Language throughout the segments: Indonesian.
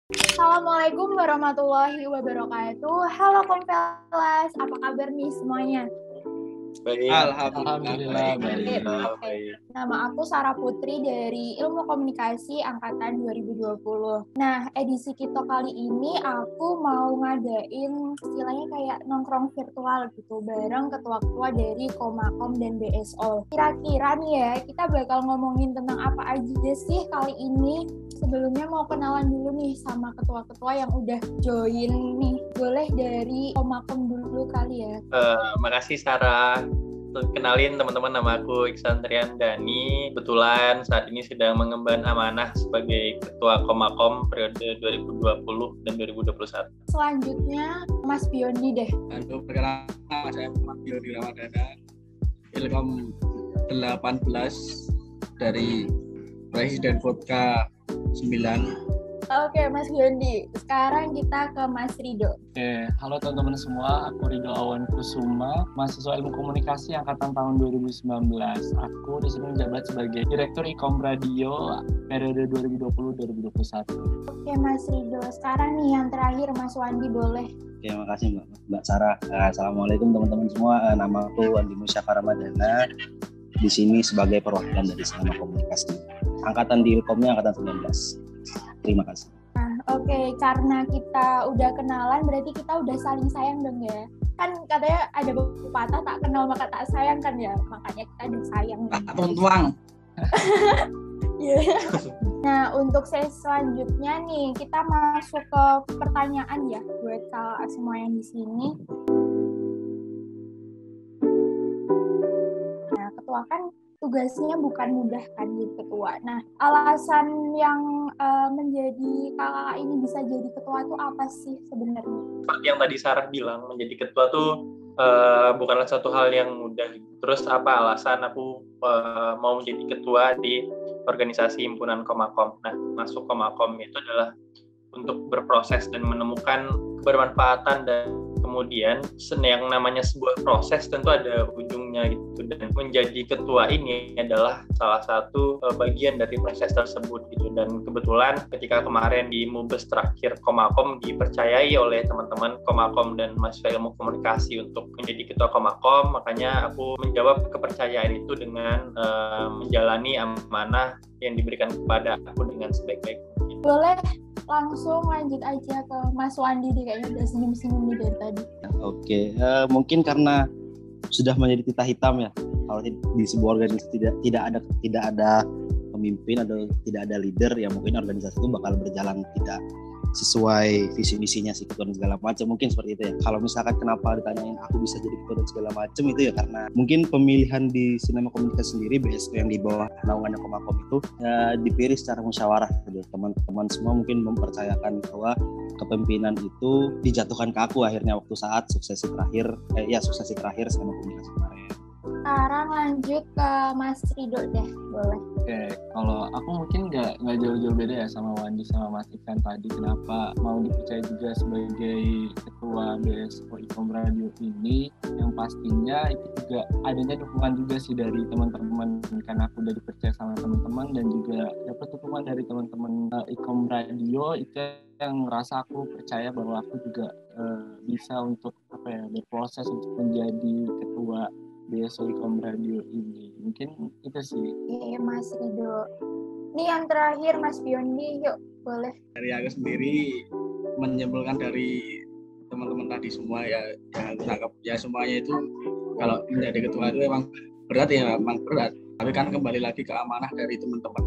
Assalamualaikum warahmatullahi wabarakatuh. Halo Kompelas, apa kabar nih semuanya? Baik. Alhamdulillah baik. Oke. Nama aku Sarah Putri dari Ilmu Komunikasi Angkatan 2020. Nah, edisi kita kali ini aku mau ngadain istilahnya kayak nongkrong virtual gitu bareng ketua-ketua dari Komakom dan BSO. Kira-kira nih ya, kita bakal ngomongin tentang apa aja sih kali ini? Sebelumnya mau kenalan dulu nih sama ketua-ketua yang udah join nih. Boleh dari Komakom dulu kali ya. Makasih Sarah. Kenalin teman-teman, nama aku Iksan Triandani. Kebetulan saat ini sedang mengemban amanah sebagai Ketua Komakom periode 2020 dan 2021. Selanjutnya Mas Biondi deh. Perkenalkan, saya Mas Biondi Ramadana, Ilkom 18 dari Presiden Vodka 9. Oke, Mas Biondi. Sekarang kita ke Mas Rido. Oke, halo teman-teman semua. Aku Rido Awan Kusuma, mahasiswa Ilmu Komunikasi angkatan tahun 2019. Aku di sini menjabat sebagai Direktur Ikom Radio periode 2020-2021. Oke, Mas Rido. Sekarang nih yang terakhir Mas Wandi, boleh. Oke, makasih Mbak Sarah. Assalamualaikum teman-teman semua. Nama aku Wandi Musyafar Ramadana. Di sini sebagai perwakilan dari Selama Komunikasi. Angkatan di Ilkomnya angkatan 19. Terima kasih. Nah, oke, karena kita udah kenalan, berarti kita udah saling sayang dong ya. Kan katanya ada pepatah tak kenal maka tak sayang kan ya, makanya kita udah sayang. Tuang. Yeah. Nah, untuk sesi selanjutnya nih, kita masuk ke pertanyaan ya buat semua yang di sini. Nah, ketua kan tugasnya bukan mudah kan jadi ketua. Nah, alasan yang menjadi kakak ini bisa jadi ketua itu apa sih sebenarnya? Seperti yang tadi Sarah bilang, menjadi ketua tuh bukanlah satu hal yang mudah. Terus apa alasan aku mau menjadi ketua di organisasi himpunan Komakom? Nah, masuk Komakom itu adalah untuk berproses dan menemukan kebermanfaatan, dan kemudian yang namanya sebuah proses tentu ada ujungnya gitu, dan menjadi ketua ini adalah salah satu bagian dari proses tersebut gitu. Dan kebetulan ketika kemarin di Mubes terakhir Komakom dipercayai oleh teman-teman Komakom dan mahasiswa Ilmu Komunikasi untuk menjadi ketua Komakom, makanya aku menjawab kepercayaan itu dengan menjalani amanah yang diberikan kepada aku dengan sebaik-baik mungkin. Boleh langsung lanjut aja ke Mas Wandi deh, kayaknya udah senyum-senyum nih dari tadi. Oke, mungkin karena sudah menjadi titah hitam ya. Kalau di sebuah organisasi tidak ada pemimpin atau tidak ada leader, ya mungkin organisasi itu bakal berjalan tidak sesuai visi misinya sih, ketua dan segala macam, mungkin seperti itu ya. Kalau misalkan kenapa ditanyain aku bisa jadi ketua dan segala macam, itu ya karena mungkin pemilihan di Sinema Komunikasi sendiri, BSO yang di bawah naungannya Komakom itu dipilih secara musyawarah gitu. Teman-teman semua mungkin mempercayakan bahwa kepemimpinan itu dijatuhkan ke aku akhirnya waktu saat suksesi terakhir Sinema Komunikasi kemarin. Sekarang lanjut ke Mas Rido deh, boleh. Oke, kalau aku mungkin nggak jauh-jauh beda ya sama Wandi sama Mas Ikan tadi. Kenapa mau dipercaya juga sebagai ketua BSO Ikom Radio ini? Yang pastinya itu juga adanya dukungan juga sih dari teman-teman, karena aku udah dipercaya sama teman-teman dan juga dapat dukungan dari teman-teman Ikom Radio. Itu yang ngerasa aku percaya bahwa aku juga bisa untuk berproses untuk menjadi ketua BSO Ikom Radio ini. Mungkin itu sih. Oke, Mas Rido. Ini yang terakhir Mas Biondi, yuk boleh. Dari aku sendiri menyimpulkan dari teman-teman tadi semua ya tangkap ya, semuanya itu kalau menjadi ketua itu emang berat. Tapi kan kembali lagi ke amanah dari teman-teman.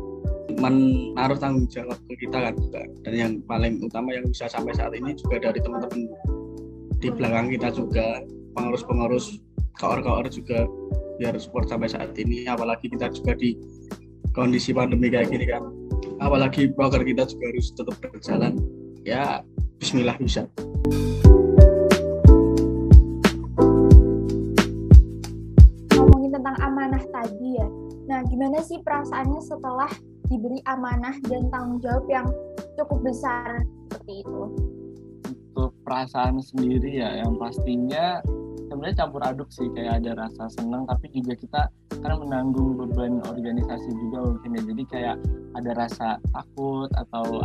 Menaruh tanggung jawab ke kita kan juga. Dan yang paling utama yang bisa sampai saat ini juga dari teman-teman di belakang kita juga, pengurus koor juga biar support sampai saat ini, apalagi kita juga di kondisi pandemi kayak gini kan, apalagi proker kita juga harus tetap berjalan ya. Bismillah bisa. Ngomongin tentang amanah tadi ya, nah gimana sih perasaannya setelah diberi amanah dan tanggung jawab yang cukup besar seperti itu? Untuk perasaan sendiri ya, yang pastinya sebenarnya campur aduk sih, kayak ada rasa senang tapi juga kita karena menanggung beban organisasi juga mungkin ya, jadi kayak ada rasa takut atau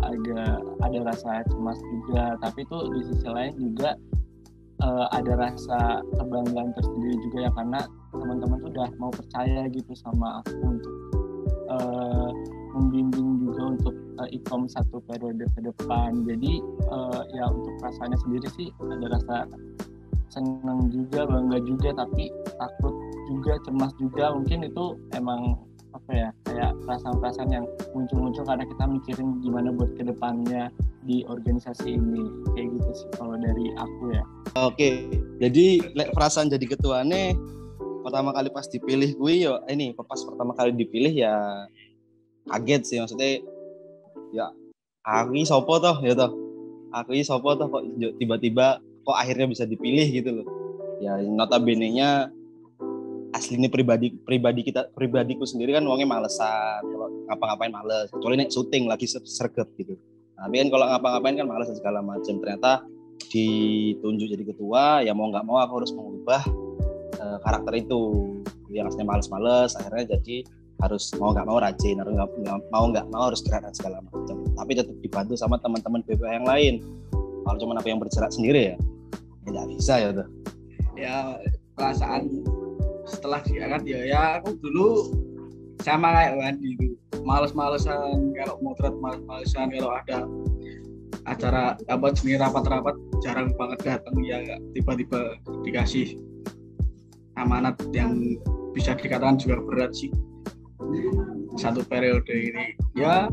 ada rasa cemas juga, tapi itu di sisi lain juga ada rasa kebanggaan tersendiri juga ya, karena teman-teman tuh udah mau percaya gitu sama aku untuk membimbing juga untuk ikom 1 periode ke depan. Jadi ya untuk perasaannya sendiri sih ada rasa senang juga, bangga juga, tapi takut juga, cemas juga. Mungkin itu emang apa ya, kayak perasaan-perasaan yang muncul-muncul karena kita mikirin gimana buat kedepannya di organisasi ini, kayak gitu sih kalau dari aku ya. Oke, jadi perasaan jadi ketuanya pertama kali pas dipilih gue ya ini pas pertama kali dipilih ya kaget sih, maksudnya ya aku sopo toh ya toh, aku sopo toh kok tiba-tiba kok akhirnya bisa dipilih gitu loh. Ya notabene-nya aslinya pribadiku sendiri kan uangnya malesan, kalau ngapa-ngapain males, kecuali nek syuting lagi sergap gitu. Tapi kan kalau ngapa-ngapain kan males segala macam. Ternyata ditunjuk jadi ketua, ya mau nggak mau aku harus mengubah karakter itu yang aslinya males-males, akhirnya jadi harus mau nggak mau rajin, harus nggak mau harus gerak dan segala macam. Tapi tetap dibantu sama teman-teman BPH yang lain. Kalau cuma aku yang bergerak sendiri ya nggak bisa ya tuh. Ya perasaan setelah diangkat ya aku dulu sama kayak Wandi itu, males-malesan, kalau motret males-malesan, kalau ada acara jenis rapat-rapat jarang banget datang, ya tiba-tiba dikasih amanat yang bisa dikatakan juga berat sih 1 periode ini. Ya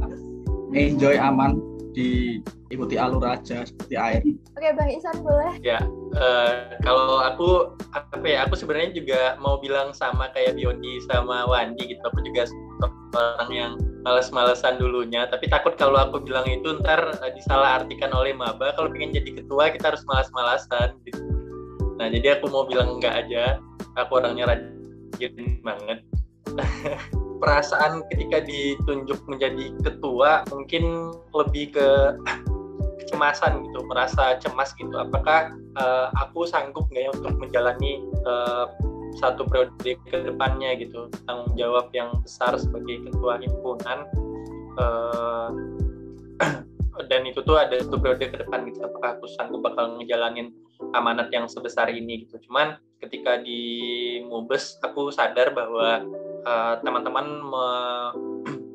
enjoy, aman, diikuti alur aja seperti air. Oke, Bang Isan boleh? Ya, kalau aku sebenarnya juga mau bilang sama kayak Biondi sama Wandi gitu. Aku juga orang yang males-malesan dulunya, tapi takut kalau aku bilang itu ntar disalahartikan oleh maba. Kalau pengen jadi ketua kita harus malas-malasan gitu. Nah, jadi aku mau bilang enggak aja. Aku orangnya rajin banget. Perasaan ketika ditunjuk menjadi ketua mungkin lebih ke kecemasan gitu, merasa cemas gitu. Apakah aku sanggup nggak ya untuk menjalani 1 periode ke depannya gitu, tanggung jawab yang besar sebagai ketua himpunan, dan itu tuh ada 1 periode ke depan gitu. Apakah aku sanggup bakal ngejalanin amanat yang sebesar ini gitu. Cuman ketika di Mubes aku sadar bahwa teman-teman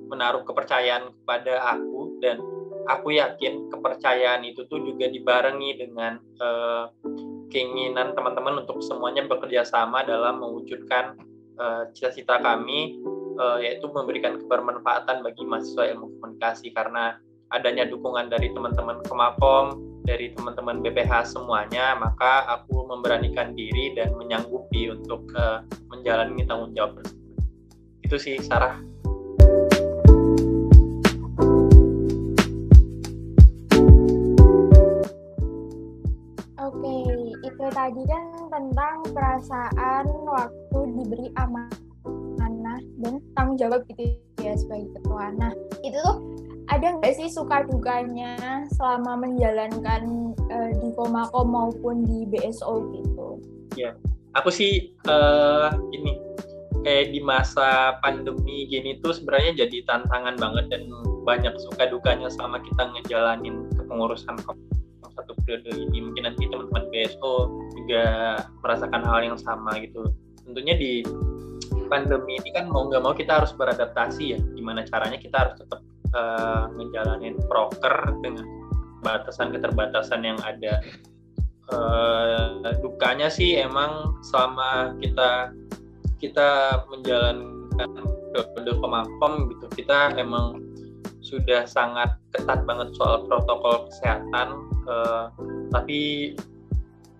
menaruh kepercayaan kepada aku, dan aku yakin kepercayaan itu tuh juga dibarengi dengan keinginan teman-teman untuk semuanya bekerja sama dalam mewujudkan cita-cita kami, yaitu memberikan kebermanfaatan bagi mahasiswa ilmu komunikasi. Karena adanya dukungan dari teman-teman Kemakom, dari teman-teman BPH semuanya, maka aku memberanikan diri dan menyanggupi untuk menjalani tanggung jawab tersebut. Itu sih, Sarah. Oke, itu tadi kan tentang perasaan waktu diberi amanah dan tanggung jawab gitu ya sebagai ketua. Nah, itu tuh ada nggak sih suka dukanya selama menjalankan di Komakom maupun di BSO gitu? Ya, aku sih ini kayak di masa pandemi gini tuh sebenarnya jadi tantangan banget, dan banyak suka dukanya selama kita ngejalanin kepengurusan 1 periode ini. Mungkin nanti teman-teman BSO juga merasakan hal yang sama gitu. Tentunya di pandemi ini kan mau nggak mau kita harus beradaptasi ya, gimana caranya kita harus tetap ngejalanin proker dengan keterbatasan yang ada. Dukanya sih emang selama kita menjalankan periode Komakom gitu, kita emang sudah sangat ketat banget soal protokol kesehatan, tapi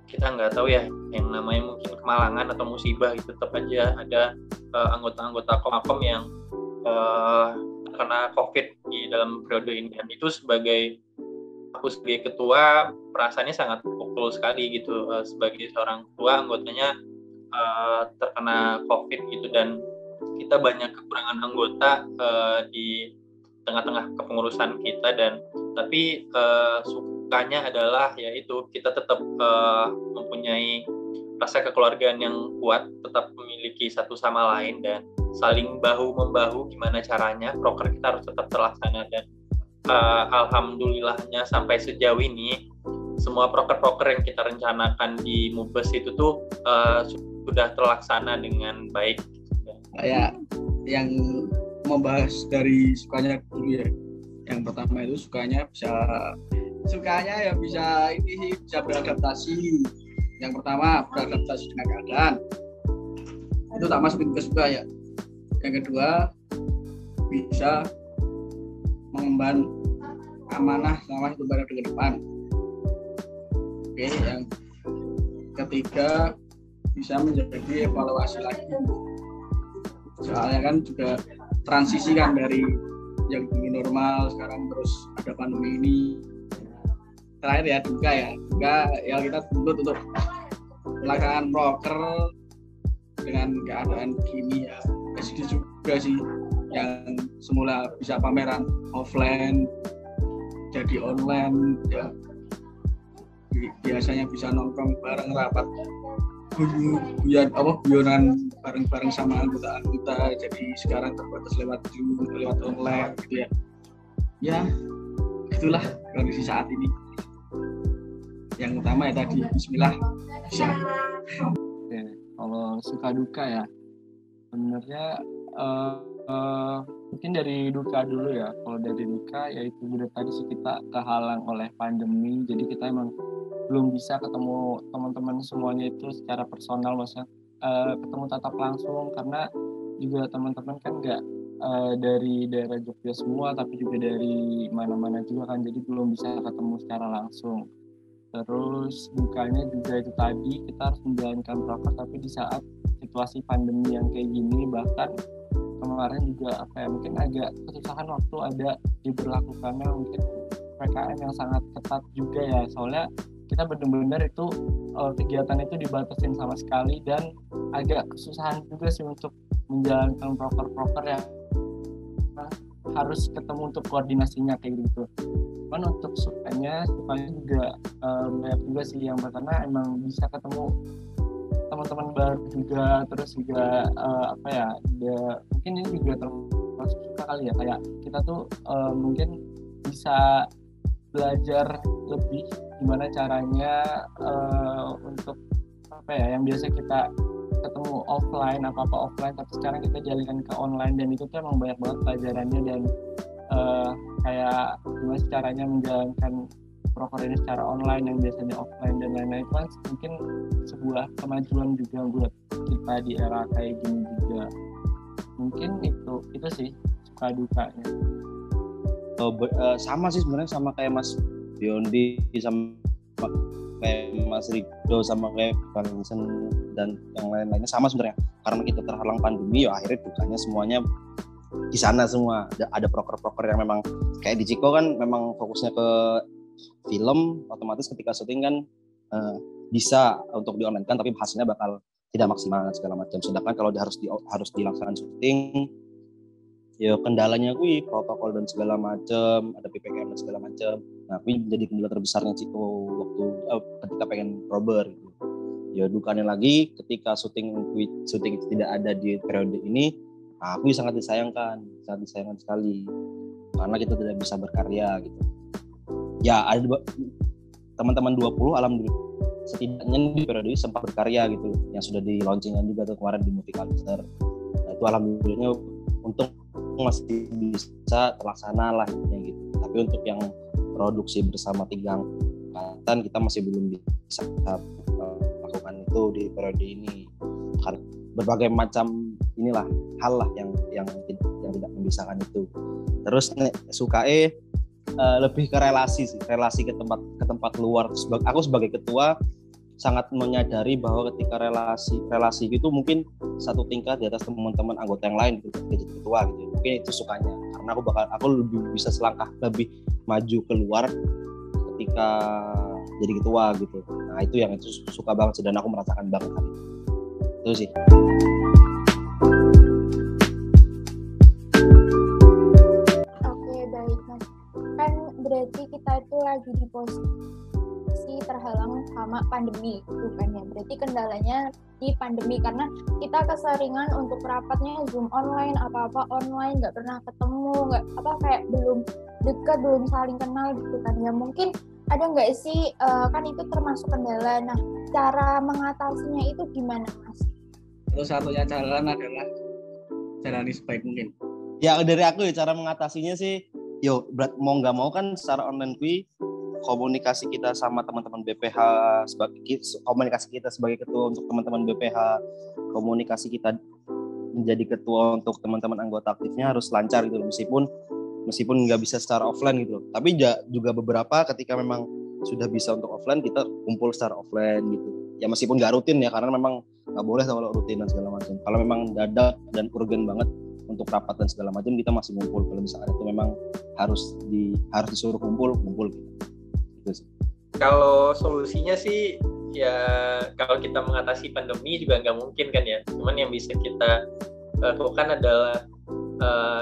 kita nggak tahu ya, yang namanya mungkin kemalangan atau musibah gitu, tetap aja ada anggota-anggota Komakom yang terkena COVID di dalam periode ini. Dan itu aku sebagai ketua perasaannya sangat pukul sekali gitu, sebagai seorang ketua anggotanya terkena COVID gitu, dan kita banyak kekurangan anggota di tengah-tengah kepengurusan kita. Dan tapi sukanya adalah yaitu kita tetap mempunyai rasa kekeluargaan yang kuat, tetap memiliki satu sama lain dan saling bahu-membahu. Gimana caranya proker kita harus tetap terlaksana, dan alhamdulillahnya sampai sejauh ini semua proker-proker yang kita rencanakan di Mubes itu tuh sudah terlaksana dengan baik. Kayak yang membahas dari sukanya dulu ya. Yang pertama itu sukanya ya bisa ini sih, bisa beradaptasi. Yang pertama beradaptasi dengan keadaan, itu tak masukin ke suka ya. Yang kedua bisa mengemban amanah selama hidup baru ke depan. Oke, yang ketiga bisa menjadi evaluasi lagi. Soalnya kan juga transisi kan dari yang dulu normal sekarang terus ada pandemi ini. Terakhir ya duka ya kita tuntut untuk melakukan proker dengan keadaan begini ya. Sedih juga sih yang semula bisa pameran offline jadi online ya, biasanya bisa nongkrong bareng, rapat guyonan bareng-bareng sama anggota, jadi sekarang terbatas lewat Zoom, lewat online gitu ya. Ya itulah kondisi saat ini. Yang utama ya tadi bismillah bisa. Oke, kalau suka duka ya sebenarnya mungkin dari duka dulu ya. Kalau dari duka yaitu udah tadi sih kita kehalang oleh pandemi, jadi kita emang belum bisa ketemu teman-teman semuanya itu secara personal, maksudnya ketemu tatap langsung, karena juga teman-teman kan nggak dari daerah Jogja semua, tapi juga dari mana-mana juga kan, jadi belum bisa ketemu secara langsung. Terus dukanya juga itu tadi kita harus menjalankan proker tapi di saat situasi pandemi yang kayak gini, bahkan kemarin juga mungkin agak kesusahan waktu ada diberlakukannya mungkin PPKM yang sangat ketat juga ya, soalnya kita benar-benar itu kegiatan itu dibatasin sama sekali dan agak kesusahan juga sih untuk menjalankan proker-proker yang harus ketemu untuk koordinasinya kayak gitu. Cuman untuk sukanya juga banyak juga sih yang karena emang bisa ketemu teman-teman baru juga, terus juga mungkin ini juga termasuk suka kali ya, kayak kita tuh mungkin bisa belajar lebih gimana caranya untuk yang biasa kita ketemu offline apa-apa offline tapi sekarang kita jalankan ke online, dan itu tuh emang banyak banget pelajarannya, dan kayak gimana caranya menjalankan proker ini secara online yang biasanya offline dan lain-lain. Itu kan mungkin sebuah kemajuan juga buat kita di era kayak gini juga. Mungkin itu sih suka dukanya. Sama sih sebenarnya, sama kayak Mas Biondi, sama kayak Mas Rido, sama kayak Bang Vincent dan yang lain-lainnya sama sebenarnya. Karena kita terhalang pandemi ya akhirnya dukanya semuanya di sana semua. Ada proker-proker yang memang kayak di Ciko kan memang fokusnya ke film, otomatis ketika syuting kan bisa untuk di online kan, tapi hasilnya bakal tidak maksimal segala macam. Sedangkan kalau harus dilaksanakan syuting, ya kendalanya gue protokol dan segala macam, ada PPKM dan segala macam. Nah, gue menjadi kendala terbesarnya Ciko waktu ketika pengen prober gitu. Ya dukanya lagi ketika syuting itu tidak ada di periode ini, aku sangat disayangkan sekali karena kita tidak bisa berkarya gitu. Ya ada teman-teman 20 alhamdulillah setidaknya di periode ini sempat berkarya gitu, yang sudah di launchingkan juga tuh kemarin di Movie Culture. Nah, itu alhamdulillahnya untuk masih bisa terlaksana lah gitu. Tapi untuk yang produksi bersama 3 angkatan kita masih belum bisa lakukan itu di periode ini karena berbagai macam inilah hal lah yang tidak memisahkan itu. Terus sukae lebih ke relasi ke tempat luar. Aku sebagai ketua sangat menyadari bahwa ketika relasi itu mungkin satu tingkat di atas teman-teman anggota yang lain jadi ketua gitu. Mungkin itu sukanya karena aku lebih bisa selangkah lebih maju keluar ketika jadi ketua gitu. Nah itu yang suka banget sih, dan aku merasakan banget hal itu sih. Oke, baik Mas. Kan berarti kita itu lagi di posisi terhalang sama selama pandemi, bukan ya? Berarti kendalanya di pandemi karena kita keseringan untuk rapatnya Zoom online, apa-apa online, nggak pernah ketemu, nggak apa kayak belum dekat, belum saling kenal gitu kan ya. Mungkin ada nggak sih kan itu termasuk kendala. Nah, cara mengatasinya itu gimana, Mas? Satu-satunya jalan adalah jalani sebaik mungkin. Ya dari aku ya cara mengatasinya sih, mau nggak mau kan secara online komunikasi kita sama teman-teman BPH, komunikasi kita sebagai ketua untuk teman-teman BPH, komunikasi kita menjadi ketua untuk teman-teman anggota aktifnya harus lancar gitu, meskipun nggak bisa secara offline gitu. Tapi juga beberapa ketika memang sudah bisa untuk offline, kita kumpul secara offline gitu. Ya meskipun nggak rutin ya, karena memang nggak boleh kalau rutin dan segala macam. Kalau memang dadak dan urgen banget untuk rapat dan segala macam, kita masih ngumpul. Kalau misalnya itu memang harus disuruh kumpul gitu sih. Kalau solusinya sih ya kalau kita mengatasi pandemi juga nggak mungkin kan ya. Cuman yang bisa kita lakukan adalah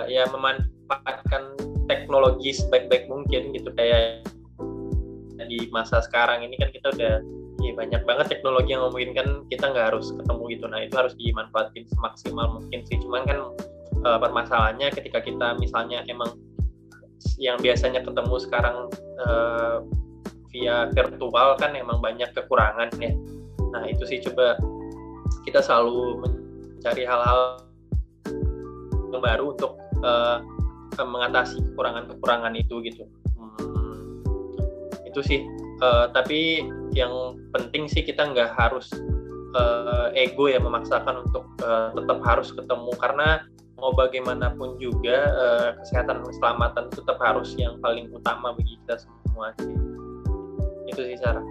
ya memanfaatkan teknologi sebaik-baik mungkin gitu. Kayak di masa sekarang ini kan kita udah banyak banget teknologi yang memungkinkan kita nggak harus ketemu gitu. Nah itu harus dimanfaatin semaksimal mungkin sih. Cuman kan permasalahannya ketika kita misalnya emang yang biasanya ketemu sekarang via virtual kan emang banyak kekurangan ya. Nah itu sih coba kita selalu mencari hal-hal yang baru untuk mengatasi kekurangan-kekurangan itu gitu. Itu sih. Tapi yang penting sih kita nggak harus ego ya memaksakan untuk tetap harus ketemu, karena mau bagaimanapun juga kesehatan dan keselamatan tetap harus yang paling utama bagi kita semua sih. Itu sih Sarah.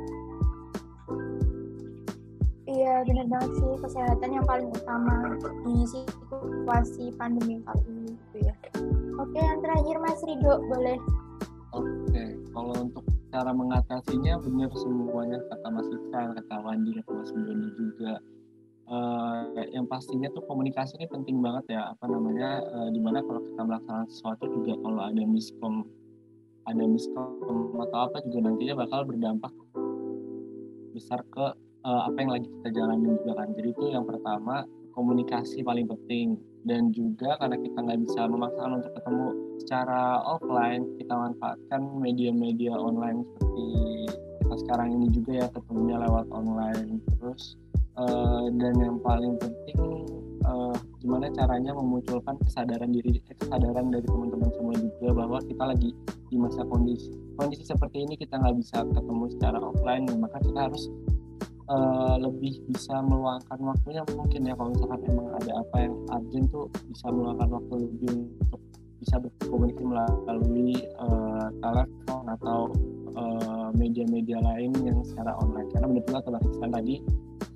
Iya benar banget sih, kesehatan yang paling utama di situasi pandemi kali ini gitu ya. Oke, yang terakhir Mas Rido boleh. Oke, kalau untuk cara mengatasinya benar semuanya kata Mas Iksan, kata Wandi, kata Mas Doni juga. Yang pastinya tuh komunikasi ini penting banget ya, dimana kalau kita melaksanakan sesuatu juga kalau ada miskom atau apa juga nantinya bakal berdampak besar ke apa yang lagi kita jalani juga kan. Jadi itu yang pertama, komunikasi paling penting. Dan juga karena kita nggak bisa memaksakan untuk ketemu secara offline, kita manfaatkan media-media online seperti kita sekarang ini juga ya, ketemunya lewat online. Terus dan yang paling penting gimana caranya memunculkan kesadaran dari teman-teman semua juga bahwa kita lagi di masa kondisi seperti ini, kita nggak bisa ketemu secara offline, maka kita harus lebih bisa meluangkan waktunya mungkin ya. Kalau misalkan emang ada apa yang urgent tuh bisa meluangkan waktu lebih untuk bisa berkomunikasi melalui telepon atau media-media lain yang secara online. Karena benar juga teman-teman tadi,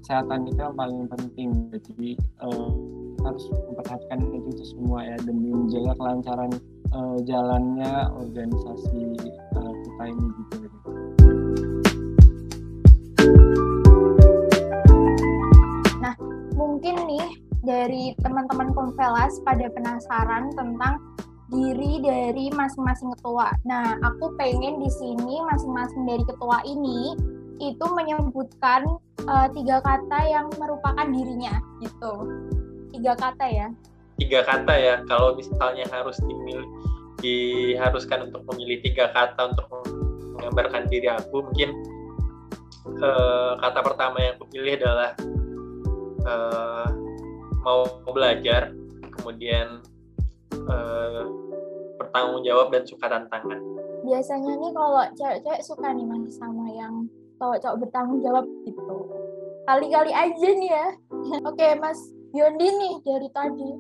kesehatan itu yang paling penting. Jadi kita harus memperhatikan itu semua ya demi menjaga kelancaran jalannya organisasi kita ini gitu. Mungkin nih dari teman-teman Komvelas pada penasaran tentang diri dari masing-masing ketua. Nah, aku pengen di sini masing-masing dari ketua ini itu menyebutkan 3 kata yang merupakan dirinya gitu. 3 kata ya. 3 kata ya. Kalau misalnya diharuskan untuk memilih 3 kata untuk menggambarkan diri aku, mungkin kata pertama yang aku pilih adalah mau belajar, kemudian bertanggung jawab dan suka tantangan. Biasanya nih kalau cewek-cewek suka nih Mas sama yang cowok-cowok bertanggung jawab gitu. Kali-kali aja nih ya. Oke Mas Yondi nih dari tadi.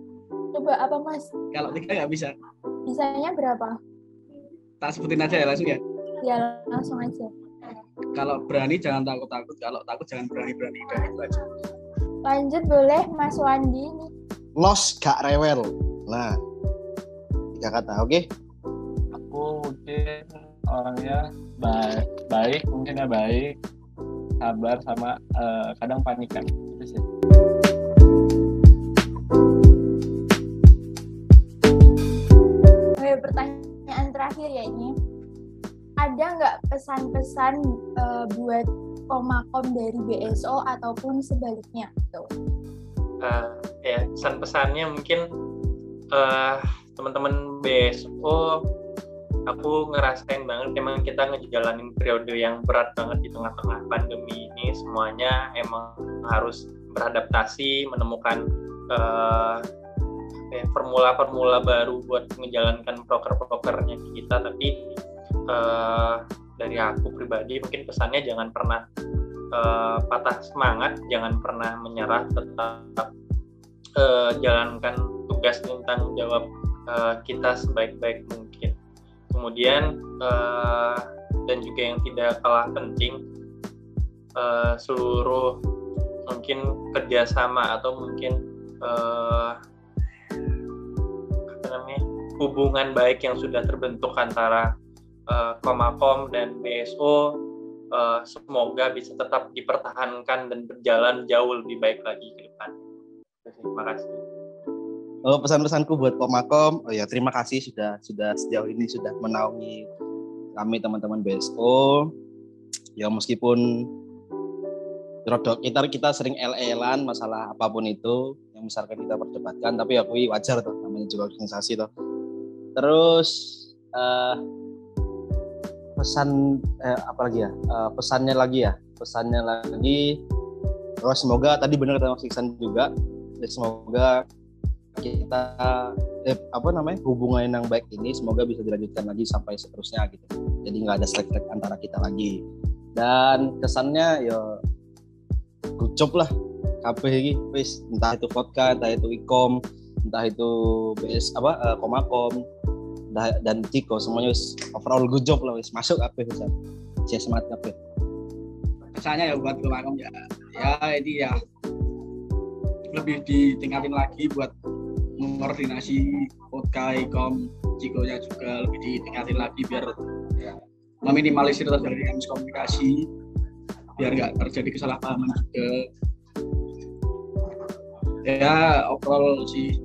Coba apa Mas? Kalau 3 nggak bisa. Bisanya berapa? Tak sebutin aja ya langsung ya. Ya langsung aja. Kalau berani jangan takut-takut, kalau takut jangan berani-berani, dan itu aja. Lanjut boleh Mas Wandi nih. Los gak rewel. Nah, 3 kata, oke? Aku mungkin orangnya baik, mungkin ya baik, sabar sama kadang panikan gitu sih. Oke, pertanyaan terakhir ya ini. Ada nggak pesan-pesan buat Komakom dari BSO ataupun sebaliknya gitu. Ya, pesan-pesannya mungkin teman-teman BSO, aku ngerasain banget emang kita ngejalanin periode yang berat banget di tengah-tengah pandemi ini. Semuanya emang harus beradaptasi, menemukan formula-formula baru buat menjalankan proker-prokernya kita. Tapi dari aku pribadi mungkin pesannya jangan pernah patah semangat, jangan pernah menyerah, tetap jalankan tugas dan tanggung jawab kita sebaik-baik mungkin. Kemudian dan juga yang tidak kalah penting, seluruh mungkin kerjasama atau mungkin hubungan baik yang sudah terbentuk antara Komakom dan BSO semoga bisa tetap dipertahankan dan berjalan jauh lebih baik lagi ke depan. Terima kasih. Pesan-pesanku buat Komakom, terima kasih sudah sejauh ini sudah menaungi kami teman-teman BSO. Ya meskipun kita sering el-elan masalah apapun itu yang misalkan kita perdebatkan, tapi aku wajar tuh, namanya juga organisasi tuh. Terus pesannya lagi terus semoga tadi benar kata Mas Iksan juga, semoga kita hubungan yang baik ini semoga bisa dilanjutkan lagi sampai seterusnya gitu. Jadi nggak ada selek-selek antara kita lagi. Dan kesannya ya good job lah kabeh iki wis, entah itu vodka, entah itu ikom, entah itu Komakom dan Ciko, semuanya wis overall good job lah, wis masuk kabeh wis. Saya semangat kabeh. Kesannya ya buat Komakom ya ini ya lebih ditingkatin lagi buat mengkoordinasi vodka, ikom, Ciko-nya juga lebih ditingkatin lagi biar meminimalisir terjadinya miskomunikasi, biar nggak terjadi kesalahpahaman juga. Ya overall sih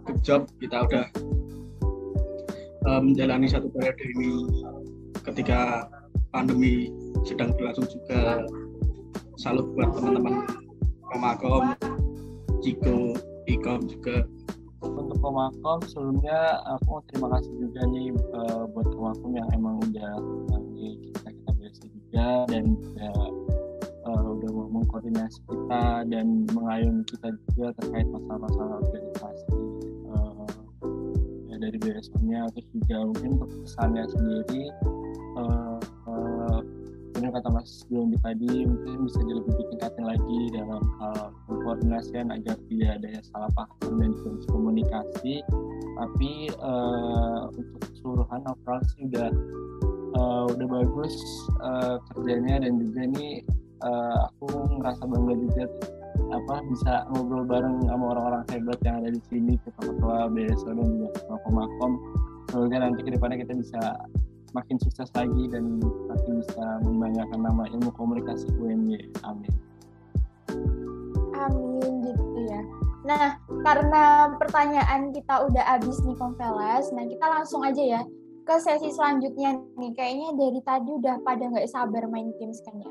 good job, kita udah menjalani satu periode ini ketika pandemi sedang berlangsung juga. Salut buat teman-teman Komakom, Ciko, ikom juga. Untuk Komakom sebelumnya aku terima kasih juga nih buat Komakom yang emang udah kita biasa juga dan juga udah mengkoordinasi kita dan mengayomi kita juga terkait masalah-masalah organisasi dari BSO-nya. Terus juga mungkin untuk pesannya sendiri benar kata Mas Yondi tadi, mungkin bisa lebih ditingkatin lagi dalam hal koordinasian agar tidak ada salah paham dan juga komunikasi. Tapi untuk keseluruhan overall sih udah bagus kerjanya, dan juga ini aku ngerasa bangga juga bisa ngobrol bareng sama orang-orang hebat yang ada di sini, ketua BSO dan juga ketua Komakom. Semoga nanti ke depannya kita bisa makin sukses lagi dan makin bisa membanggakan nama ilmu komunikasi UNY. Amin. Amin gitu ya. Nah, karena pertanyaan kita udah habis nih Kompelas, nah kita langsung aja ya ke sesi selanjutnya nih. Kayaknya dari tadi udah pada nggak sabar main games kan ya.